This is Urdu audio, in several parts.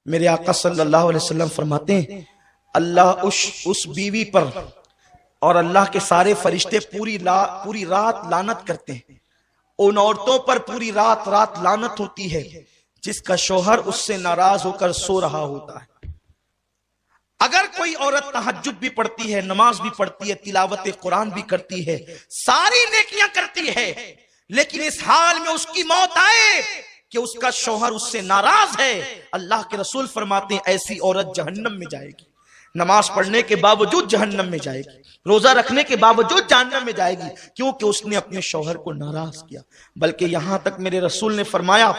میرے آقا صلی اللہ علیہ وسلم فرماتے ہیں اللہ اس بیوی پر اور اللہ کے سارے فرشتے پوری رات لعنت کرتے ہیں، ان عورتوں پر پوری رات لعنت ہوتی ہے جس کا شوہر اس سے ناراض ہو کر سو رہا ہوتا ہے۔ اگر کوئی عورت تہجد بھی پڑھتی ہے، نماز بھی پڑھتی ہے، تلاوت قرآن بھی کرتی ہے، ساری نیکیاں کرتی ہے، لیکن اس حال میں اس کی موت آئے کہ اس کا شوہر اس سے ناراض ہے، اللہ کے رسول فرماتے ہیں ایسی عورت جہنم میں جائے گی، نماز پڑھنے کے باوجود جہنم میں جائے گی، روزہ رکھنے کے باوجود جہنم میں جائے گی، کیونکہ اس نے اپنے شوہر کو ناراض کیا۔ بلکہ یہاں تک میرے رسول نے فرمایا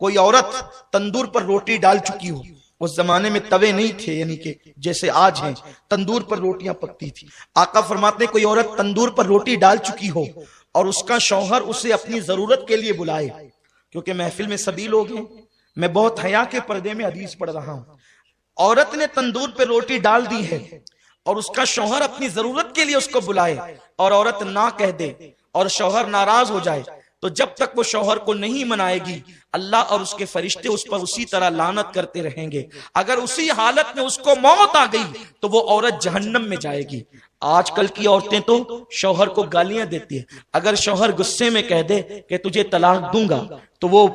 کوئی عورت تندور پر روٹی ڈال چکی ہو، اس زمانے میں توے نہیں تھے یعنی کہ جیسے آج ہیں، تندور پر روٹیاں پکتی تھی، آقا فرماتے ہیں کوئی عورت تندور پر روٹی ڈال چکی ہو اور اس کا شوہر اسے اپنی ضرورت کے لیے بلائے، کیونکہ محفل میں سبھی لوگ ہیں، میں بہت حیا کے پردے میں حدیث پڑھ رہا ہوں، عورت نے تندور پہ روٹی ڈال دی ہے اور اس کا شوہر اپنی ضرورت کے لیے اس کو بلائے اور عورت نہ کہہ دے اور شوہر ناراض ہو جائے، تو جب تک وہ شوہر کو نہیں منائے گی اللہ اور اس کے فرشتے اس پر اسی طرح لعنت کرتے رہیں گے۔ اگر اسی حالت میں اس کو موت آ گئی تو وہ عورت جہنم میں جائے گی۔ آج کل کی عورتیں تو شوہر کو گالیاں دیتی ہیں، اگر شوہر غصے میں کہہ دے کہ تجھے طلاق دوں گا تو وہ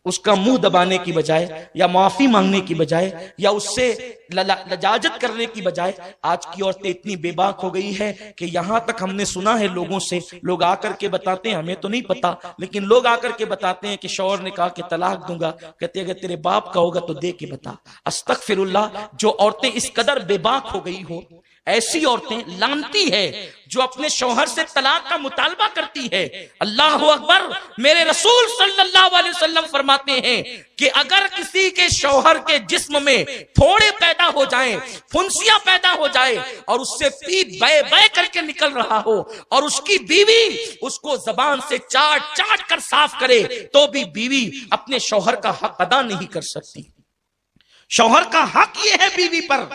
اس کا منہ دبانے کی بجائے یا معافی مانگنے کی بجائے یا اس سے لجاجت کرنے کی بجائے آج کی عورتیں اتنی بے باک ہو گئی ہے کہ یہاں تک ہم نے سنا ہے لوگوں سے، لوگ آ کر کے بتاتے ہیں، ہمیں تو نہیں پتا لیکن لوگ آ کر کے بتاتے ہیں کہ شوہر نے کہا کہ طلاق دوں گا، کہتے ہیں اگر تیرے باپ کا ہوگا تو دے کے بتا۔ استغفر اللہ، جو عورتیں اس قدر بے باک ہو گئی ہو، ایسی عورتیں لعنتی ہے جو اپنے شوہر سے طلاق کا مطالبہ کرتی ہے۔ اللہ اکبر، میرے رسول صلی اللہ علیہ وسلم فرماتے ہیں کہ اگر کسی کے شوہر کے جسم میں پھوڑے پیدا ہو جائیں، پھنسیاں پیدا ہو جائے اور اس سے پیپ بے بے کر کے نکل رہا ہو اور اس کی بیوی اس کو زبان سے چاٹ چاٹ کر صاف کرے تو بھی بیوی اپنے شوہر کا حق ادا نہیں کر سکتی۔ شوہر کا حق یہ ہے بیوی پر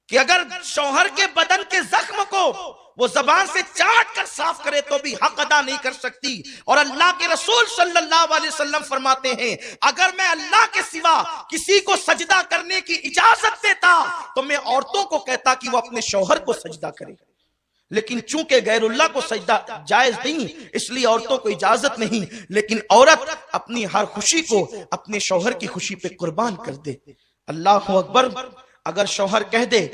کہ اگر شوہر کے بدن کے زخم کو وہ زبان سے چاٹ کر صاف کرے تو بھی حق ادا نہیں کر سکتی۔ اور اللہ کے رسول صلی اللہ علیہ وسلم فرماتے ہیں اگر میں اللہ کے سوا کسی کو سجدہ کرنے کی اجازت دیتا تو میں عورتوں کو کہتا کہ وہ اپنے شوہر کو سجدہ کرے، لیکن چونکہ غیر اللہ کو سجدہ جائز نہیں اس لیے عورتوں کو اجازت نہیں، لیکن عورت اپنی ہر خوشی کو اپنے شوہر کی خوشی پہ قربان کر دے۔ اللہ اکبر، اگر شوہر کہہ دے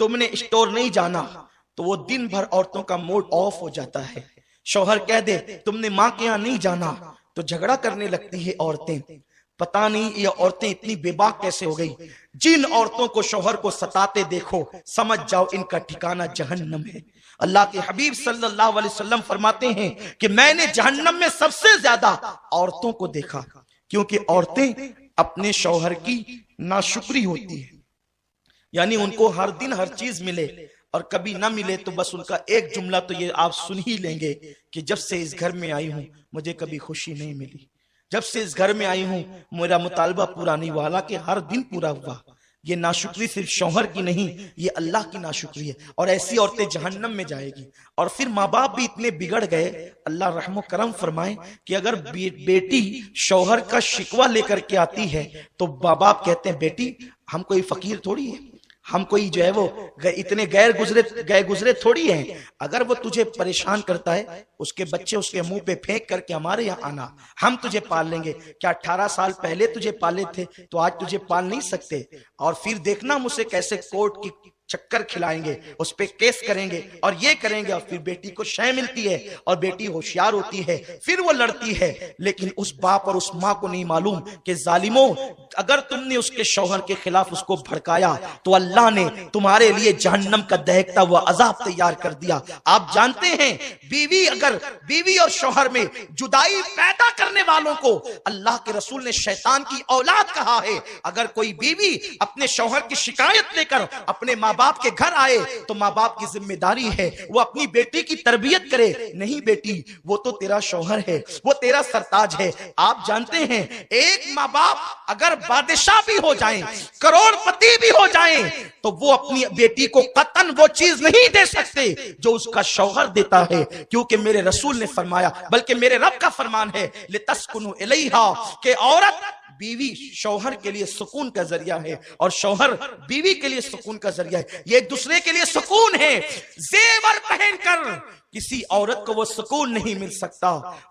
تم نے اسٹور نہیں جانا تو وہ دن بھر عورتوں کا موڈ آف ہو جاتا ہے۔ شوہر کہہ دے تم نے ماں کے یہاں نہیں جانا تو جھگڑا کرنے لگتی ہے عورتیں۔ پتہ نہیں یہ عورتیں اتنی بے باک کیسے ہو گئی۔ جن عورتوں کو شوہر کو ستاتے دیکھو سمجھ جاؤ ان کا ٹھکانہ جہنم ہے۔ اللہ کے حبیب صلی اللہ علیہ وسلم فرماتے ہیں کہ میں نے جہنم میں سب سے زیادہ عورتوں کو دیکھا، کیونکہ عورتیں اپنے شوہر کی ناشکری ہوتی ہیں، یعنی ان کو ہر دن ہر چیز ملے اور کبھی نہ ملے تو بس ان کا ایک جملہ تو یہ آپ سن ہی لیں گے کہ جب سے اس گھر میں آئی ہوں مجھے کبھی خوشی نہیں ملی، جب سے اس گھر میں آئی ہوں میرا مطالبہ پورا نہیں ہوا، حالانکہ ہر دن پورا ہوا۔ یہ ناشکری صرف شوہر کی نہیں، یہ اللہ کی ناشکری ہے، اور ایسی عورتیں جہنم میں جائے گی۔ اور پھر ماں باپ بھی اتنے بگڑ گئے، اللہ رحم و کرم فرمائے کہ اگر بیٹی شوہر کا شکوہ لے کر کے آتی ہے تو ماں باپ کہتے ہیں بیٹی ہم کوئی فقیر تھوڑی ہے، ہم کوئی جو ہے وہ اتنے گئے گزرے تھوڑی ہیں، اگر وہ تجھے پریشان کرتا ہے اس کے بچے اس کے منہ پہ پھینک کر کے ہمارے یہاں آنا، ہم تجھے پال لیں گے۔ کیا 18 سال پہلے تجھے پالے تھے تو آج تجھے پال نہیں سکتے؟ اور پھر دیکھنا ہم اسے کیسے کورٹ کی چکر کھلائیں گے، اس پہ کیس کریں گے اور یہ کریں گے، اور پھر بیٹی کو شے ملتی ہے اور بیٹی ہوشیار ہوتی ہے، پھر وہ لڑتی ہے۔ لیکن اس باپ اور اس ماں کو نہیں معلوم کہ ظالموں اگر تم نے اس کے شوہر کے خلاف اس کو بھڑکایا تو اللہ نے تمہارے لیے جہنم کا دہکتا ہوا عذاب تیار کر دیا۔ آپ جانتے ہیں بیوی اور شوہر میں جدائی پیدا کرنے والوں کو اللہ کے رسول نے شیطان کی اولاد کہا ہے۔ اگر کوئی بیوی اپنے شوہر کی شکایت لے کر اپنے ماں باپ کے گھر آئے تو ماں باپ کی ذمہ داری ہے وہ اپنی بیٹی کی تربیت کرے، نہیں بیٹی وہ تو تیرا شوہر ہے، وہ تیرا سرتاج ہے۔ آپ جانتے ہیں ایک ماں باپ اگر بادشاہ بھی ہو جائیں، کروڑ پتی بھی ہو جائیں تو وہ اپنی بیٹی کو قطعاً وہ چیز نہیں دے سکتے جو اس کا شوہر دیتا ہے، کیونکہ میرے رسول نے فرمایا، بلکہ میرے رب کا فرمان ہے لِتَسْكُنُوا إِلَيْهَا، کہ عورت بیوی شوہر کے لیے سکون کا ذریعہ ہے اور شوہر بیوی کے لیے سکون کا ذریعہ ہے. یہ ایک دوسرے کے لیے سکون ہے. زیور پہن کر کسی عورت کو وہ سکون نہیں مل سکتا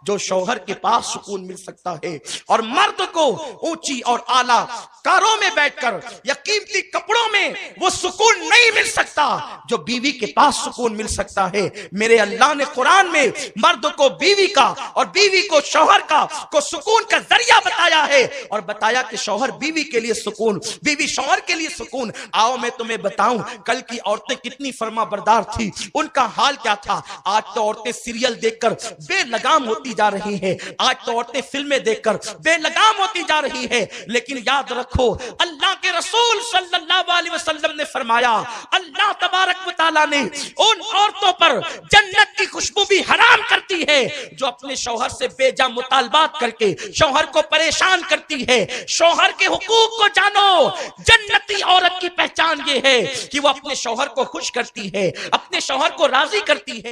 جو شوہر کے پاس سکون مل سکتا ہے. اور مرد کو اونچی اور اعلیٰ کاروں میں بیٹھ کر یا قیمتی کپڑوں میں وہ سکون نہیں مل سکتا جو بیوی کے پاس سکون مل سکتا ہے. میرے اللہ نے قرآن میں مرد کو بیوی کا اور بیوی کو شوہر کا کو سکون کا ذریعہ بتایا ہے اور بتایا کہ شوہر بیوی کے لیے سکون, بیوی شوہر کے لیے سکون. آؤ میں تمہیں بتاؤں کل کی عورتیں کتنی فرما بردار تھی, ان کا حال کیا تھا. آج تو عورتیں سیریل دیکھ کر بے لگام ہوتی جا رہی ہیں, آج تو عورتیں فلمیں دیکھ کر بے لگام ہوتی جا رہی ہیں. لیکن یاد رکھو اللہ کے رسول صلی اللہ علیہ وسلم نے فرمایا, اللہ تبارک و تعالیٰ نے ان عورتوں پر جنت کی خوشبو بھی حرام کرتی ہے جو اپنے شوہر سے بے جا مطالبات کر کے شوہر کو پریشان کرتی ہے. شوہر کے حقوق کو جانو. جنتی عورت کی پہچان یہ ہے کہ وہ اپنے شوہر کو خوش کرتی ہے, اپنے شوہر کو راضی کرتی ہے.